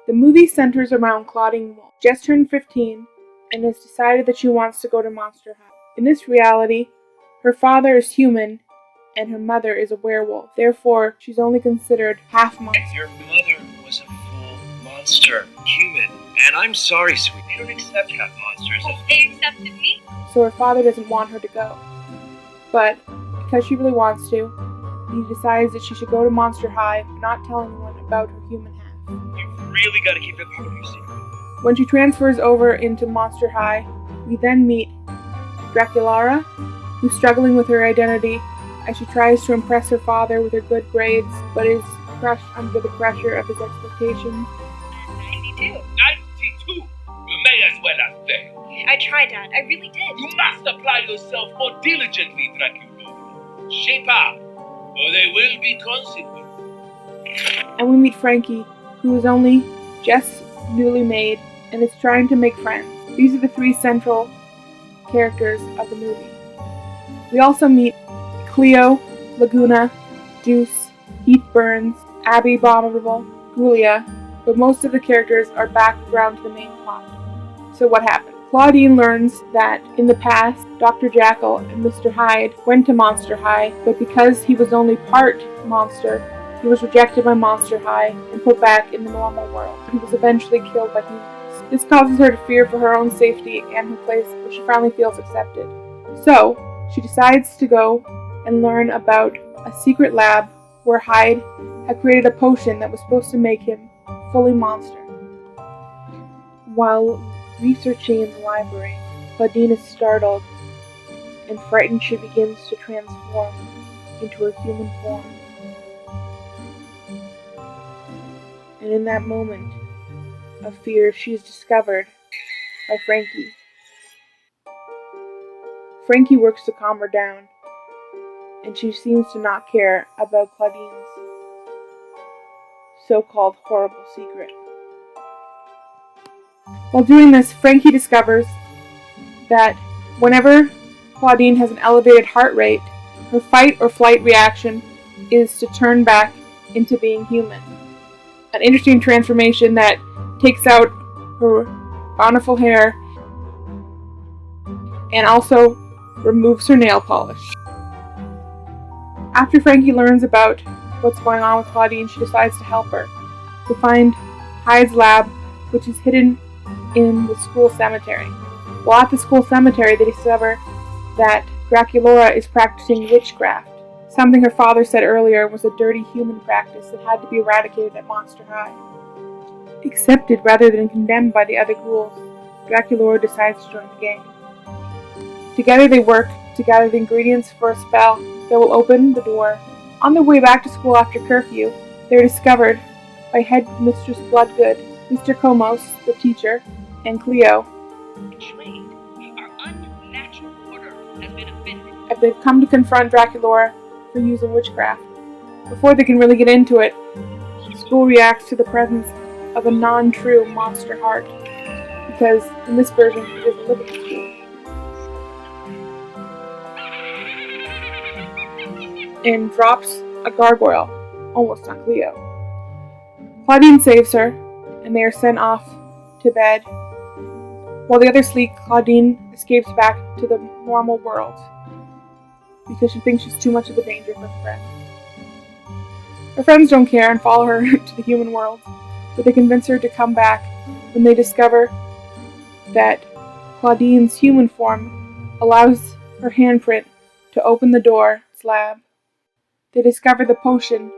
The movie centers around Claudine Wolf, just turned 15, and has decided that she wants to go to Monster High. In this reality, her father is human, and her mother is a werewolf. Therefore, she's only considered half monster. Your mother was a full monster, human. And I'm sorry, sweet. They don't accept half monsters. They accepted me. So her father doesn't want her to go. But because she really wants to, he decides that she should go to Monster High, but not tell anyone about her human half. You've really got to keep that part of your secret. When she transfers over into Monster High, we then meet Draculaura, who's struggling with her identity as she tries to impress her father with her good grades, but is crushed under the pressure of his expectations. 92. 92? You may as well have failed. I tried, Dad. I really did. You must apply yourself more diligently, Dracula. Shape up, or there will be consequences. And we meet Frankie, who is only just newly made and is trying to make friends. These are the three central characters of the movie. We also meet Cleo, Laguna, Deuce, Heath Burns, Abby Abominable, Julia, but most of the characters are background to the main plot. So what happened? Claudine learns that in the past, Dr. Jekyll and Mr. Hyde went to Monster High, but because he was only part monster, he was rejected by Monster High and put back in the normal world. He was eventually killed by humans. This causes her to fear for her own safety and her place where she finally feels accepted. So, she decides to go and learn about a secret lab where Hyde had created a potion that was supposed to make him fully monster. While researching in the library, Claudine is startled and frightened. She begins to transform into her human form. And in that moment of fear, she is discovered by Frankie. Frankie works to calm her down, and she seems to not care about Claudine's so-called horrible secret. While doing this, Frankie discovers that whenever Claudine has an elevated heart rate, her fight or flight reaction is to turn back into being human. An interesting transformation that takes out her bountiful hair and also removes her nail polish. After Frankie learns about what's going on with Claudine, she decides to help her to find Hyde's lab, which is hidden in the school cemetery. While at the school cemetery, they discover that Draculaura is practicing witchcraft, something her father said earlier was a dirty human practice that had to be eradicated at Monster High. Accepted rather than condemned by the other ghouls, Draculaura decides to join the gang. Together they work to gather the ingredients for a spell that will open the door. On their way back to school after curfew, they're discovered by Headmistress Bloodgood, Mr. Komos, the teacher, and Cleo. Betrayed. Our unnatural order has been offended. As they've come to confront Draculaura for using witchcraft. Before they can really get into it, the school reacts to the presence of a non-true monster heart, because in this version, it doesn't live at the school. And drops a gargoyle, almost on Cleo. Claudine saves her, and they are sent off to bed. While the others sleep, Claudine escapes back to the normal world because she thinks she's too much of a danger for her friends. Her friends don't care and follow her to the human world, but they convince her to come back when they discover that Claudine's human form allows her handprint to open the door to the lab. They discover the potion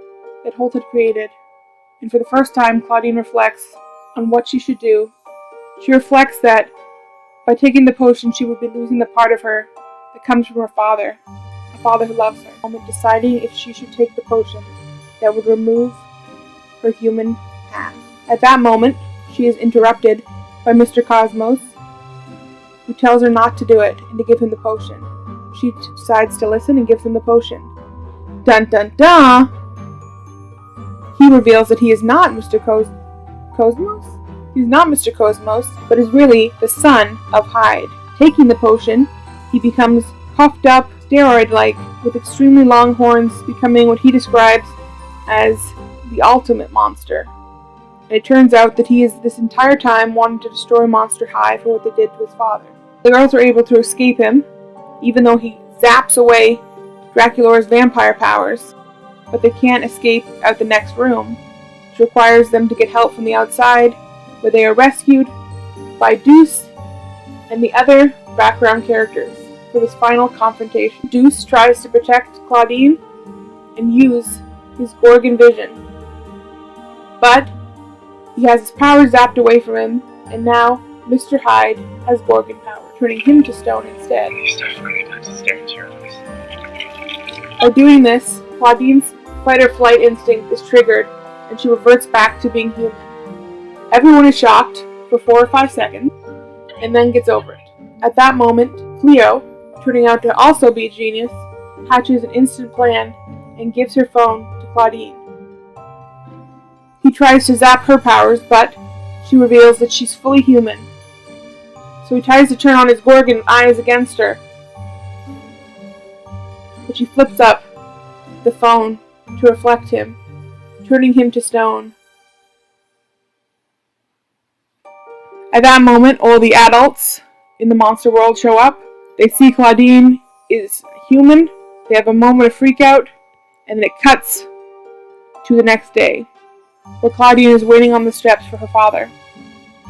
that Holt had created, and for the first time, Claudine reflects on what she should do. She reflects that by taking the potion, she would be losing the part of her that comes from her father, a father who loves her. And deciding if she should take the potion that would remove her human half. At that moment, she is interrupted by Mr. Cosmos, who tells her not to do it and to give him the potion. She decides to listen and gives him the potion. Dun dun dun! He reveals that he is not Mr. Cosmos? He's not Mr. Cosmos, but is really the son of Hyde. Taking the potion, he becomes puffed up, steroid-like, with extremely long horns, becoming what he describes as the ultimate monster. and it turns out that he has this entire time wanted to destroy Monster High for what they did to his father. The girls are able to escape him, even though he zaps away Draculaura's vampire powers, but they can't escape out the next room, which requires them to get help from the outside, where they are rescued by Deuce and the other background characters for this final confrontation. Deuce tries to protect Claudine and use his Gorgon vision, but he has his power zapped away from him, and now Mr. Hyde has Gorgon power, turning him to stone instead. You start finding out to stare into your eyes. By doing this, Claudine's fight-or-flight instinct is triggered, and she reverts back to being human. Everyone is shocked for 4 or 5 seconds, and then gets over it. At that moment, Cleo, turning out to also be a genius, hatches an instant plan and gives her phone to Claudine. He tries to zap her powers, but she reveals that she's fully human. So he tries to turn on his Gorgon eyes against her, but she flips up the phone to reflect him, turning him to stone. At that moment, all the adults in the monster world show up. They see Claudine is human. They have a moment of freak out, and then it cuts to the next day, where Claudine is waiting on the steps for her father.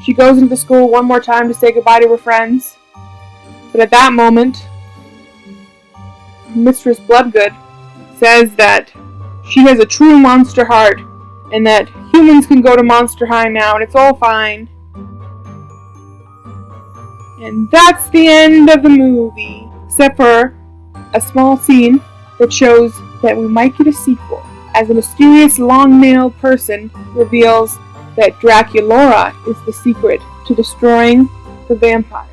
She goes into the school one more time to say goodbye to her friends, but at that moment, Mistress Bloodgood says that she has a true monster heart, and that humans can go to Monster High now, and it's all fine. And that's the end of the movie, except for a small scene that shows that we might get a sequel, as a mysterious long-nailed person reveals that Draculaura is the secret to destroying the vampire.